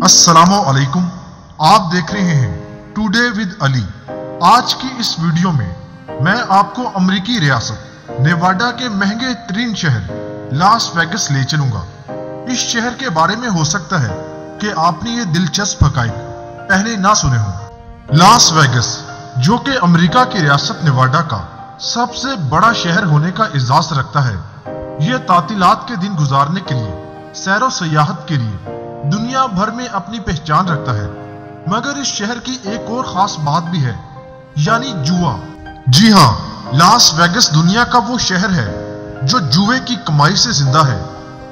अस्सलामु अलैकुम। आप देख रहे हैं टुडे विद अली। आज की इस वीडियो में मैं आपको अमेरिकी रियासत नेवाडा के महंगे तरीन शहर लास वेगस ले चलूंगा। इस शहर के बारे में हो सकता है कि आपने ये दिलचस्प हकाइक पहले ना सुने हों। लास वेगस, जो कि अमेरिका की रियासत नेवाडा का सबसे बड़ा शहर होने का एजाज रखता है, यह तातीलात के दिन गुजारने के लिए, सैरो सयाहत के लिए दुनिया भर में अपनी पहचान रखता है। मगर इस शहर की एक और खास बात भी है, यानी जुआ। जी हाँ, लास वेगस दुनिया का वो शहर है जो जुए की कमाई से जिंदा है।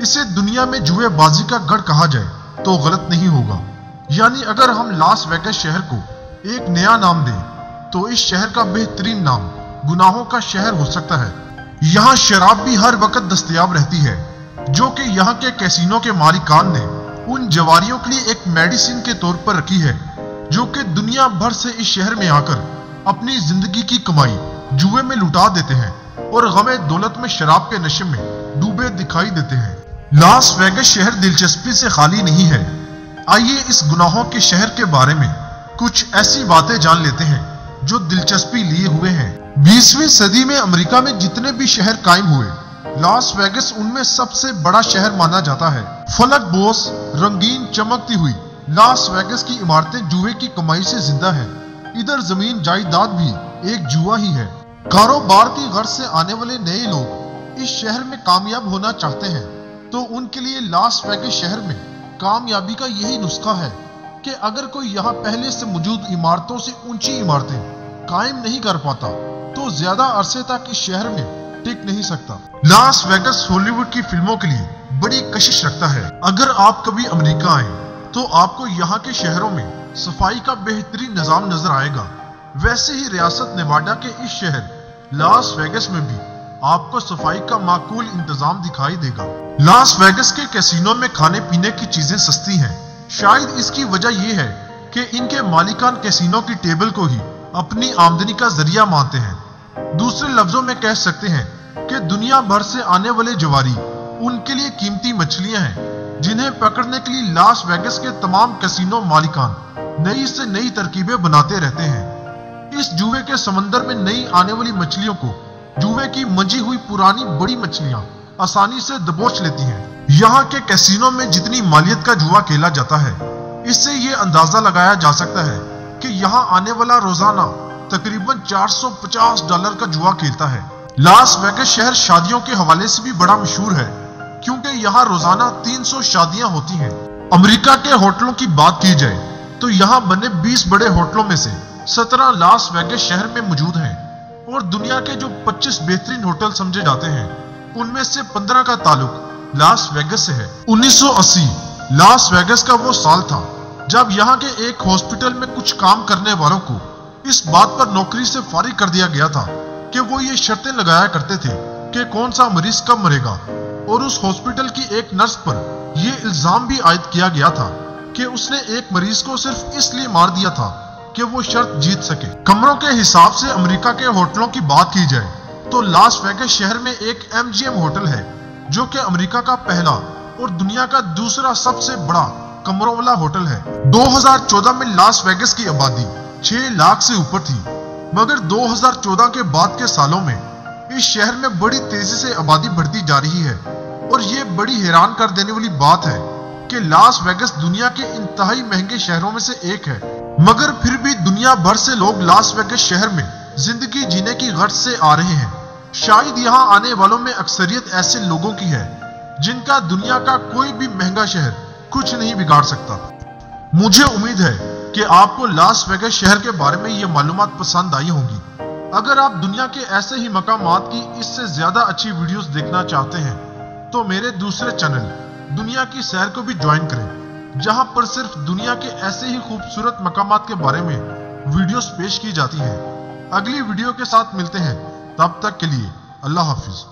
इसे दुनिया में जुएबाजी का गढ़ कहा जाए तो गलत नहीं होगा। यानी अगर हम लास वेगस शहर को एक नया नाम दें तो इस शहर का बेहतरीन नाम गुनाहों का शहर हो सकता है। यहाँ शराब भी हर वक्त दस्तयाब रहती है, जो कि यहाँ के कैसीनो के मालिकान ने उन जवारियों के लिए एक मेडिसिन के तौर पर रखी है, जो कि दुनिया भर से इस शहर में आकर अपनी जिंदगी की कमाई जुए में लुटा देते हैं और गमे दौलत में शराब के नशे में डूबे दिखाई देते हैं। लास वेगस शहर दिलचस्पी से खाली नहीं है। आइए इस गुनाहों के शहर के बारे में कुछ ऐसी बातें जान लेते हैं जो दिलचस्पी लिए हुए हैं। 20वीं सदी में अमेरिका में जितने भी शहर कायम हुए, लास वेगस उनमें सबसे बड़ा शहर माना जाता है। फलक बोस रंगीन चमकती हुई लास वेगस की इमारतें जुए की कमाई से जिंदा है। इधर जमीन जायदाद भी एक जुआ ही है। कारोबार की गर्ज से आने वाले नए लोग इस शहर में कामयाब होना चाहते हैं तो उनके लिए लास वेगस शहर में कामयाबी का यही नुस्खा है कि अगर कोई यहाँ पहले से मौजूद इमारतों से ऊंची इमारतें कायम नहीं कर पाता तो ज्यादा अरसे तक इस शहर में टिक नहीं सकता। लास वेगस हॉलीवुड की फिल्मों के लिए बड़ी कशिश रखता है। अगर आप कभी अमेरिका आए तो आपको यहाँ के शहरों में सफाई का बेहतरीन निजाम नजर आएगा। वैसे ही रियासत नेवाडा के इस शहर लास वेगस में भी आपको सफाई का माकूल इंतजाम दिखाई देगा। लास वेगस के कैसीनो में खाने पीने की चीजें सस्ती हैं। शायद इसकी वजह यह है कि इनके मालिकान कैसीनो की टेबल को ही अपनी आमदनी का जरिया मानते हैं। दूसरे लफ्जों में कह सकते हैं कि दुनिया भर से आने वाले जवारी उनके लिए कीमती मछलियां हैं, जिन्हें पकड़ने के लिए लास वेगस के तमाम कैसीनो मालिकान नई से नई तरकीबें बनाते रहते हैं। इस जुए के समंदर में नई आने वाली मछलियों को जुए की मंजी हुई पुरानी बड़ी मछलियां आसानी से दबोच लेती हैं। यहाँ के कैसीनो में जितनी मालियत का जुआ खेला जाता है, इससे ये अंदाजा लगाया जा सकता है कि यहाँ आने वाला रोजाना तकरीबन $450 का जुआ खेलता है। लास वेगस शहर शादियों के हवाले से भी बड़ा मशहूर है, क्योंकि यहाँ रोजाना 300 शादियां होती हैं। अमेरिका के होटलों की बात की जाए तो यहाँ बने 20 बड़े होटलों में से 17 लास वेगस शहर में मौजूद हैं और दुनिया के जो 25 बेहतरीन होटल समझे जाते हैं, उनमें से 15 का ताल्लुक लास वेगस से है। 1980 लास वेगस का वो साल था जब यहाँ के एक हॉस्पिटल में कुछ काम करने वालों को इस बात पर नौकरी से फारिग कर दिया गया था कि वो ये शर्तें लगाया करते थे कि कौन सा मरीज कब मरेगा, और उस हॉस्पिटल की एक नर्स पर यह इल्जाम भी आयद किया गया था कि उसने एक मरीज को सिर्फ इसलिए मार दिया था कि वो शर्त जीत सके। कमरों के हिसाब से अमेरिका के होटलों की बात की जाए तो लास वेगस शहर में एक MGM होटल है, जो कि अमेरिका का पहला और दुनिया का दूसरा सबसे बड़ा कमरों वाला होटल है। 2014 में लास वेगस की आबादी 6 लाख से ऊपर थी, मगर 2014 के बाद के सालों में इस शहर में बड़ी तेजी से आबादी बढ़ती जा रही है। और ये बड़ी हैरान कर देने वाली बात है कि लास वेगस दुनिया के इंतहाई महंगे शहरों में से एक है, मगर फिर भी दुनिया भर से लोग लास वेगस शहर में जिंदगी जीने की गर्ज से आ रहे हैं। शायद यहाँ आने वालों में अक्सरियत ऐसे लोगों की है जिनका दुनिया का कोई भी महंगा शहर कुछ नहीं बिगाड़ सकता। मुझे उम्मीद है कि आपको लास वेगस शहर के बारे में ये मालूमात पसंद आई होंगी। अगर आप दुनिया के ऐसे ही मकामात की इससे ज्यादा अच्छी वीडियोस देखना चाहते हैं तो मेरे दूसरे चैनल दुनिया की सैर को भी ज्वाइन करें, जहां पर सिर्फ दुनिया के ऐसे ही खूबसूरत मकामात के बारे में वीडियोस पेश की जाती हैं। अगली वीडियो के साथ मिलते हैं, तब तक के लिए अल्लाह हाफिज।